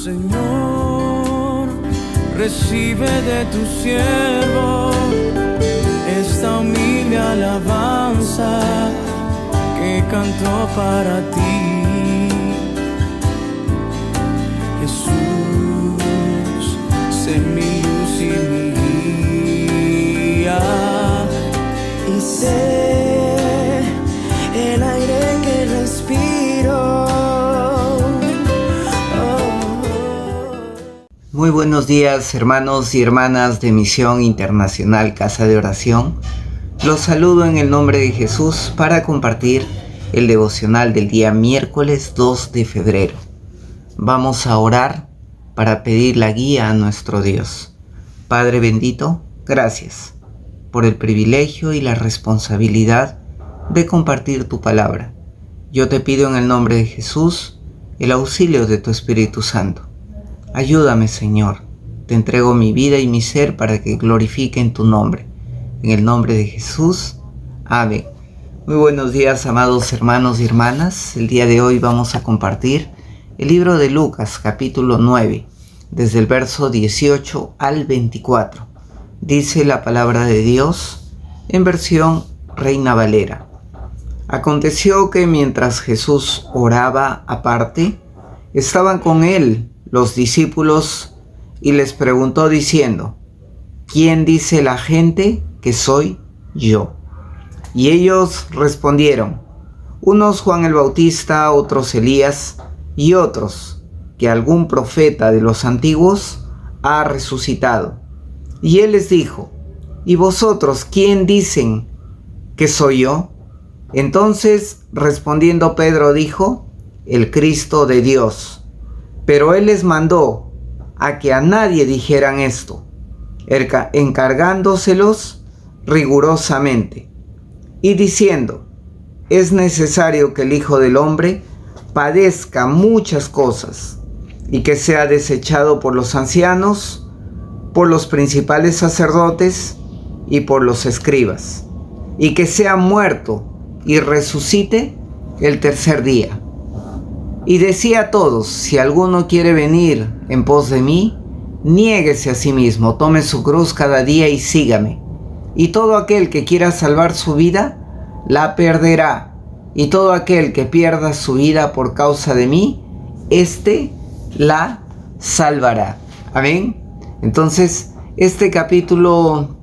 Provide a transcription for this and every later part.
Señor, recibe de tu siervo esta humilde alabanza que cantó para ti. Jesús, sé mi luz y mi guía, y sé el aire que respiro. Muy buenos días, hermanos y hermanas de Misión Internacional Casa de Oración. Los saludo en el nombre de Jesús para compartir el devocional del día miércoles 2 de febrero. Vamos a orar para pedir la guía a nuestro Dios. Padre bendito, gracias por el privilegio y la responsabilidad de compartir tu palabra. Yo te pido en el nombre de Jesús el auxilio de tu Espíritu Santo. Ayúdame, Señor, te entrego mi vida y mi ser para que glorifiquen tu nombre. En el nombre de Jesús, amén. Muy buenos días, amados hermanos y hermanas. El día de hoy vamos a compartir el libro de Lucas, capítulo 9, desde el verso 18 al 24. Dice la palabra de Dios en versión Reina Valera. Aconteció que mientras Jesús oraba aparte, estaban con él los discípulos y les preguntó diciendo: ¿quién dice la gente que soy yo? Y ellos respondieron: unos Juan el Bautista, otros Elías, y otros que algún profeta de los antiguos ha resucitado. Y él les dijo: ¿y vosotros quién dicen que soy yo? Entonces respondiendo Pedro dijo: el Cristo de Dios. Pero él les mandó a que a nadie dijeran esto, encargándoselos rigurosamente, y diciendo: es necesario que el Hijo del Hombre padezca muchas cosas, y que sea desechado por los ancianos, por los principales sacerdotes y por los escribas, y que sea muerto y resucite el tercer día. Y decía a todos: si alguno quiere venir en pos de mí, niéguese a sí mismo, tome su cruz cada día y sígame. Y todo aquel que quiera salvar su vida, la perderá. Y todo aquel que pierda su vida por causa de mí, éste la salvará. Amén. Entonces, este capítulo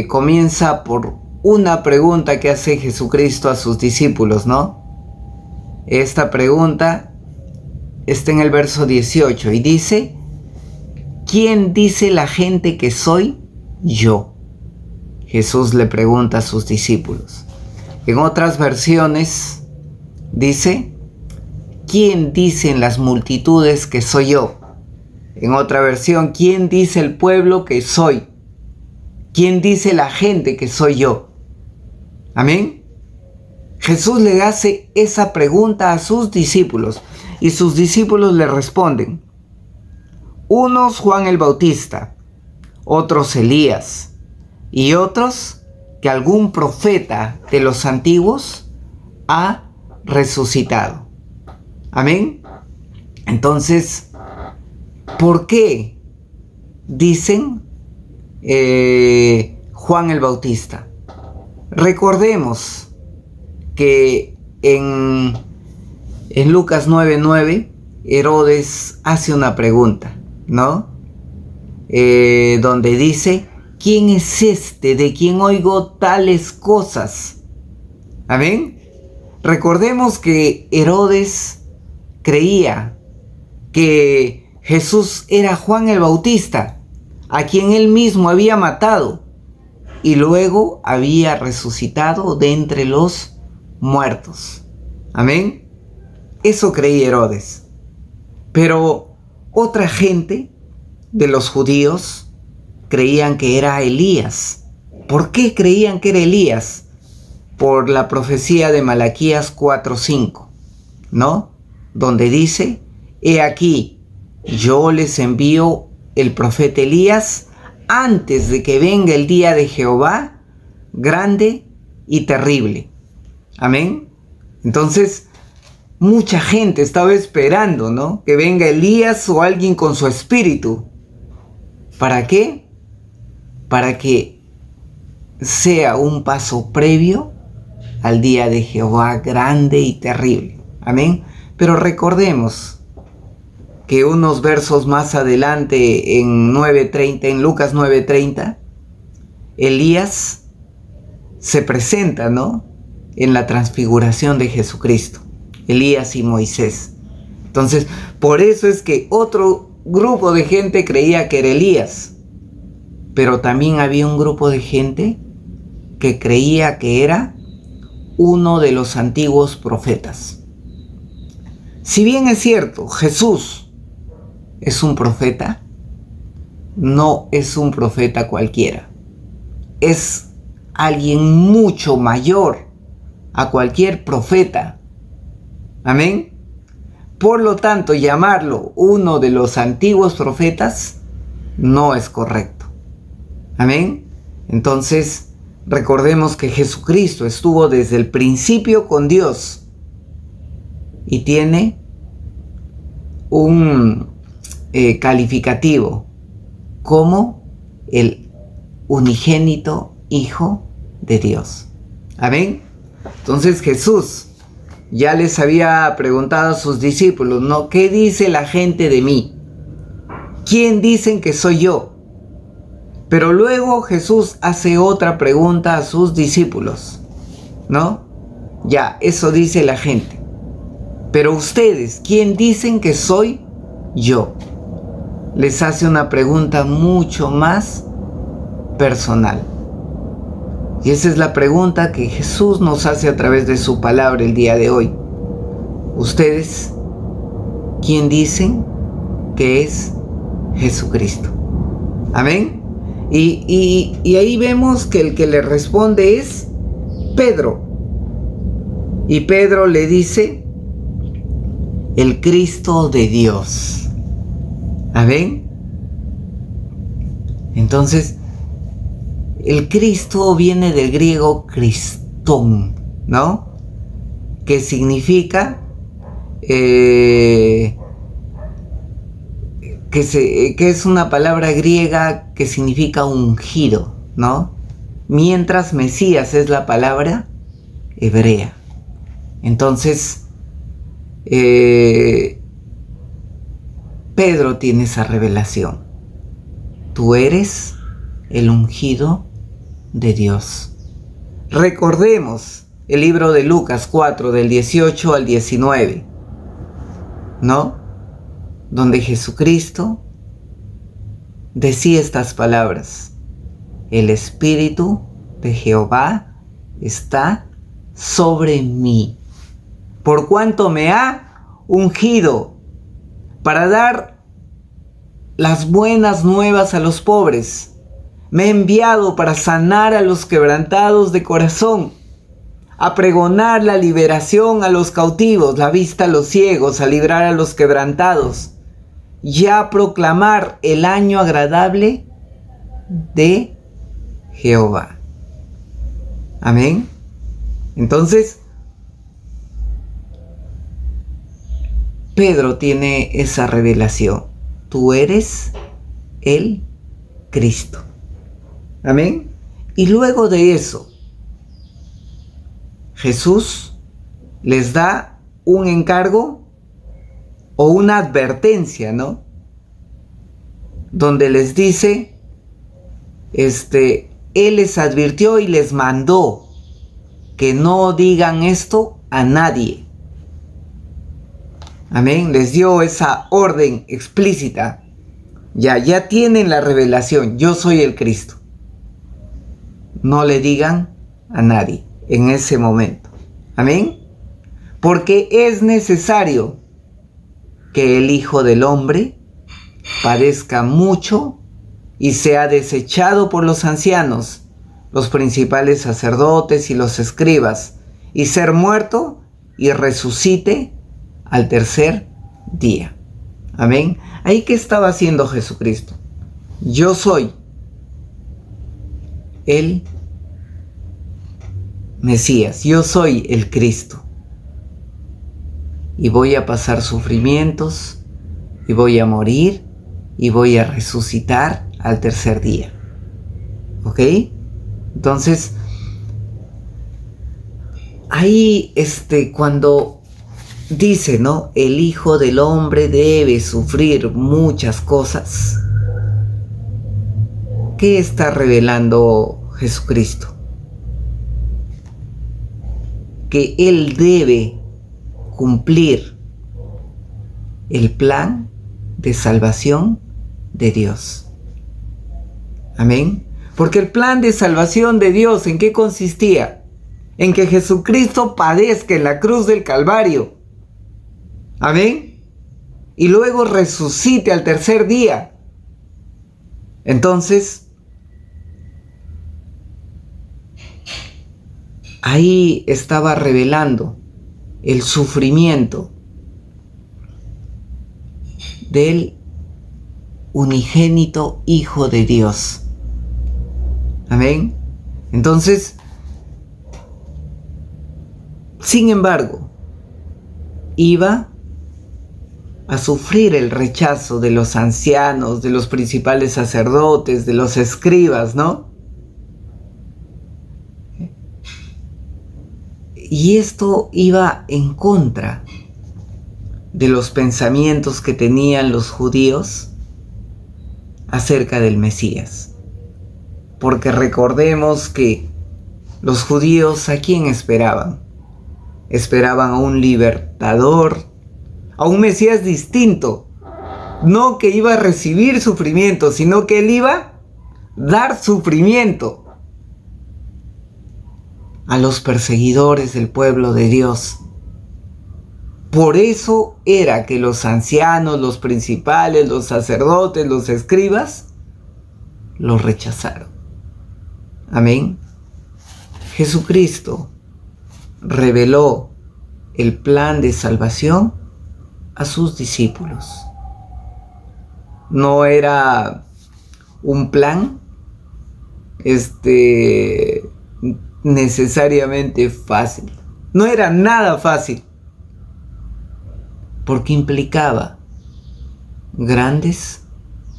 comienza por una pregunta que hace Jesucristo a sus discípulos, ¿no? Esta pregunta está en el verso 18 y dice: ¿quién dice la gente que soy yo? Jesús le pregunta a sus discípulos. En otras versiones dice: ¿quién dicen las multitudes que soy yo? En otra versión: ¿quién dice el pueblo que soy? ¿Quién dice la gente que soy yo? Amén. Jesús le hace esa pregunta a sus discípulos y sus discípulos le responden: unos Juan el Bautista, otros Elías, y otros que algún profeta de los antiguos ha resucitado. Amén. Entonces, ¿por qué dicen Juan el Bautista? Recordemos que en Lucas 9:9 Herodes hace una pregunta, ¿no? Donde dice: ¿quién es este de quien oigo tales cosas? Amén. Recordemos que Herodes creía que Jesús era Juan el Bautista, a quien él mismo había matado y luego había resucitado de entre los muertos. Amén. Eso creía Herodes. Pero otra gente de los judíos creían que era Elías. ¿Por qué creían que era Elías? Por la profecía de Malaquías 4:5, ¿no? Donde dice: he aquí, yo les envío el profeta Elías antes de que venga el día de Jehová, grande y terrible. Amén. Entonces, Mucha gente estaba esperando, ¿no? Que venga Elías o alguien con su espíritu. ¿Para qué? Para que sea un paso previo al día de Jehová grande y terrible. Amén. Pero recordemos que unos versos más adelante en 9:30, en Lucas 9:30, Elías se presenta, ¿no? En la transfiguración de Jesucristo. Elías y Moisés. Entonces, por eso es que otro grupo de gente creía que era Elías. Pero también había un grupo de gente que creía que era uno de los antiguos profetas. Si bien es cierto, Jesús es un profeta, no es un profeta cualquiera. Es alguien mucho mayor a cualquier profeta. Amén. Por lo tanto, llamarlo uno de los antiguos profetas no es correcto. Amén. Entonces, recordemos que Jesucristo estuvo desde el principio con Dios y tiene un calificativo como el unigénito Hijo de Dios. Amén. Entonces Jesús ya les había preguntado a sus discípulos, ¿no? ¿Qué dice la gente de mí? ¿Quién dicen que soy yo? Pero luego Jesús hace otra pregunta a sus discípulos, ¿no? Ya, eso dice la gente. Pero ustedes, ¿quién dicen que soy yo? Les hace una pregunta mucho más personal. Y esa es la pregunta que Jesús nos hace a través de su palabra el día de hoy. ¿Ustedes quién dicen que es Jesucristo? Amén. Y ahí vemos que el que le responde es Pedro. Y Pedro le dice, el Cristo de Dios. Amén. Entonces, el Cristo viene del griego Cristón, ¿no? Que significa que es una palabra griega que significa ungido, ¿no? Mientras Mesías es la palabra hebrea. Entonces, Pedro tiene esa revelación. Tú eres el ungido de Dios. Recordemos el libro de Lucas 4, del 18 al 19, ¿no? Donde Jesucristo decía estas palabras: el Espíritu de Jehová está sobre mí, por cuanto me ha ungido para dar las buenas nuevas a los pobres. Me ha enviado para sanar a los quebrantados de corazón, a pregonar la liberación a los cautivos, la vista a los ciegos, a librar a los quebrantados, y a proclamar el año agradable de Jehová. Amén. Entonces, Pedro tiene esa revelación. Tú eres el Cristo. Amén. Y luego de eso, Jesús les da un encargo o una advertencia, ¿no? Donde les dice, Él les advirtió y les mandó que no digan esto a nadie. Amén. Les dio esa orden explícita. Ya tienen la revelación. Yo soy el Cristo. No le digan a nadie en ese momento. Amén. Porque es necesario que el Hijo del Hombre padezca mucho y sea desechado por los ancianos, los principales sacerdotes y los escribas, y ser muerto y resucite al tercer día. Amén. Ahí, ¿qué estaba haciendo Jesucristo? Yo soy el Mesías, yo soy el Cristo. y voy a pasar sufrimientos, y voy a morir, y voy a resucitar al tercer día. ¿Ok? Entonces, ahí cuando dice, ¿no? El Hijo del Hombre debe sufrir muchas cosas. ¿Qué está revelando Jesucristo? Que Él debe cumplir el plan de salvación de Dios. Amén. Porque el plan de salvación de Dios, ¿en qué consistía? En que Jesucristo padezca en la cruz del Calvario. Amén. Y luego resucite al tercer día. Entonces, ahí estaba revelando el sufrimiento del unigénito Hijo de Dios. Amén. Entonces, sin embargo, iba a sufrir el rechazo de los ancianos, de los principales sacerdotes, de los escribas, ¿no? Y esto iba en contra de los pensamientos que tenían los judíos acerca del Mesías. Porque recordemos que los judíos, ¿a quién esperaban? Esperaban a un libertador, a un Mesías distinto. No que iba a recibir sufrimiento, sino que él iba a dar sufrimiento a los perseguidores del pueblo de Dios. Por eso era que los ancianos, los principales, los sacerdotes, los escribas, los rechazaron. Amén. Jesucristo reveló el plan de salvación a sus discípulos. No era un plan necesariamente fácil. No era nada fácil, porque implicaba grandes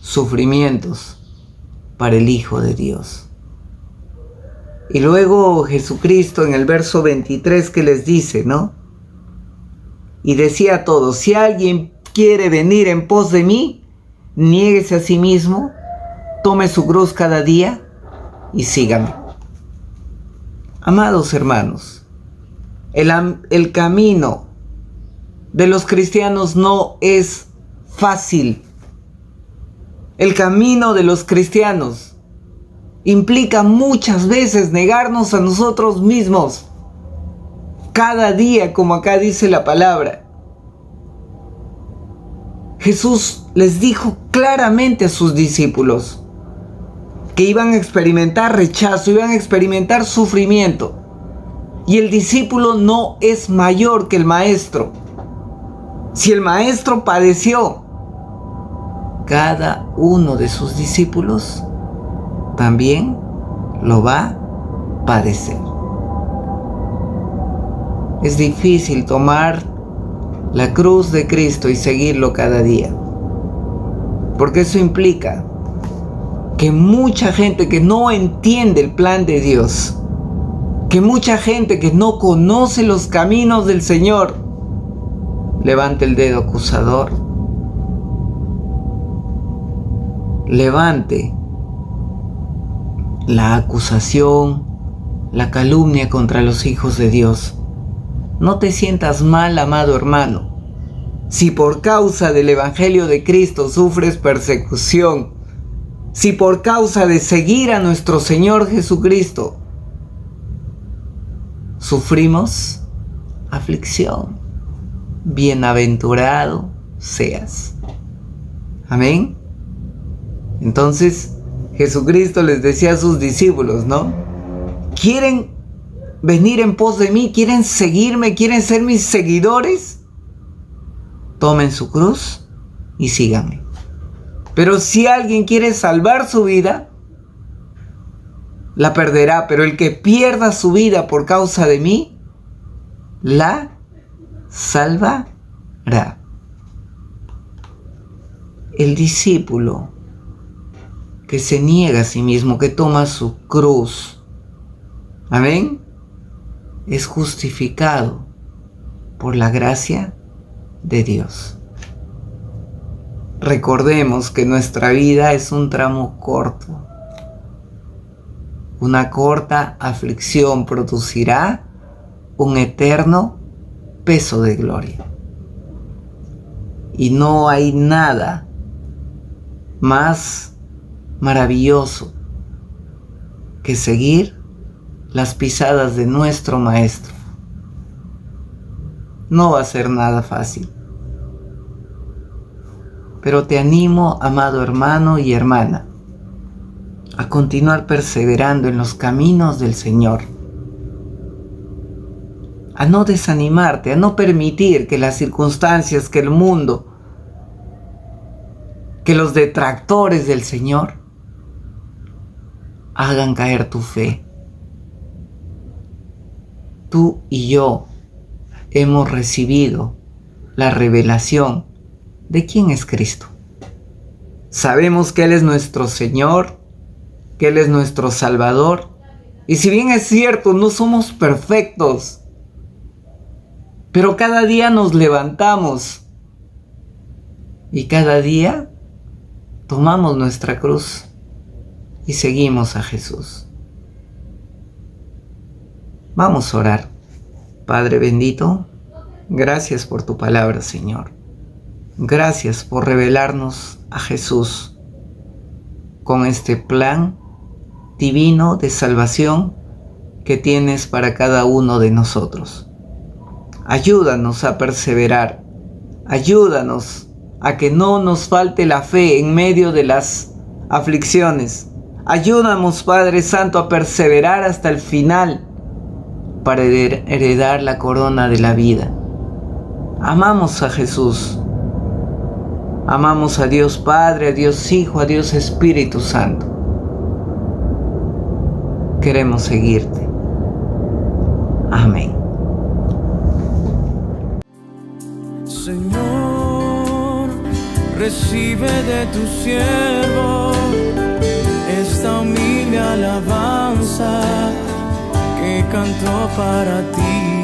sufrimientos para el Hijo de Dios. Y luego Jesucristo en el verso 23 que les dice, ¿no? Y decía a todos, si alguien quiere venir en pos de mí, niéguese a sí mismo, tome su cruz cada día y sígame. Amados hermanos, el camino de los cristianos no es fácil. El camino de los cristianos implica muchas veces negarnos a nosotros mismos. Cada día, como acá dice la palabra. Jesús les dijo claramente a sus discípulos que iban a experimentar rechazo, iban a experimentar sufrimiento. Y el discípulo no es mayor que el maestro. Si el maestro padeció, cada uno de sus discípulos también lo va a padecer. Es difícil tomar la cruz de Cristo y seguirlo cada día, porque eso implica que mucha gente que no entiende el plan de Dios, que mucha gente que no conoce los caminos del Señor, levante el dedo acusador, levante la acusación, la calumnia contra los hijos de Dios. No te sientas mal, amado hermano. Si por causa del Evangelio de Cristo sufres persecución, si por causa de seguir a nuestro Señor Jesucristo sufrimos aflicción, bienaventurado seas. Amén. Entonces Jesucristo les decía a sus discípulos, ¿no? ¿Quieren venir en pos de mí? ¿Quieren seguirme? ¿Quieren ser mis seguidores? Tomen su cruz y síganme. Pero si alguien quiere salvar su vida, la perderá. Pero el que pierda su vida por causa de mí, la salvará. El discípulo que se niega a sí mismo, que toma su cruz, amén, es justificado por la gracia de Dios. Recordemos que nuestra vida es un tramo corto. Una corta aflicción producirá un eterno peso de gloria. Y no hay nada más maravilloso que seguir las pisadas de nuestro Maestro. No va a ser nada fácil. Pero te animo, amado hermano y hermana, a continuar perseverando en los caminos del Señor. A no desanimarte, a no permitir que las circunstancias, que el mundo, que los detractores del Señor hagan caer tu fe. Tú y yo hemos recibido la revelación de quién es Cristo. Sabemos que Él es nuestro Señor, que Él es nuestro Salvador. Y si bien es cierto, no somos perfectos, pero cada día nos levantamos y cada día tomamos nuestra cruz y seguimos a Jesús. Vamos a orar. Padre bendito, gracias por tu palabra, Señor. Gracias por revelarnos a Jesús con este plan divino de salvación que tienes para cada uno de nosotros. Ayúdanos a perseverar. Ayúdanos a que no nos falte la fe en medio de las aflicciones. Ayúdanos, Padre Santo, a perseverar hasta el final para heredar la corona de la vida. Amamos a Jesús. Amamos a Dios Padre, a Dios Hijo, a Dios Espíritu Santo. Queremos seguirte. Amén. Señor, recibe de tu siervo esta humilde alabanza que cantó para ti.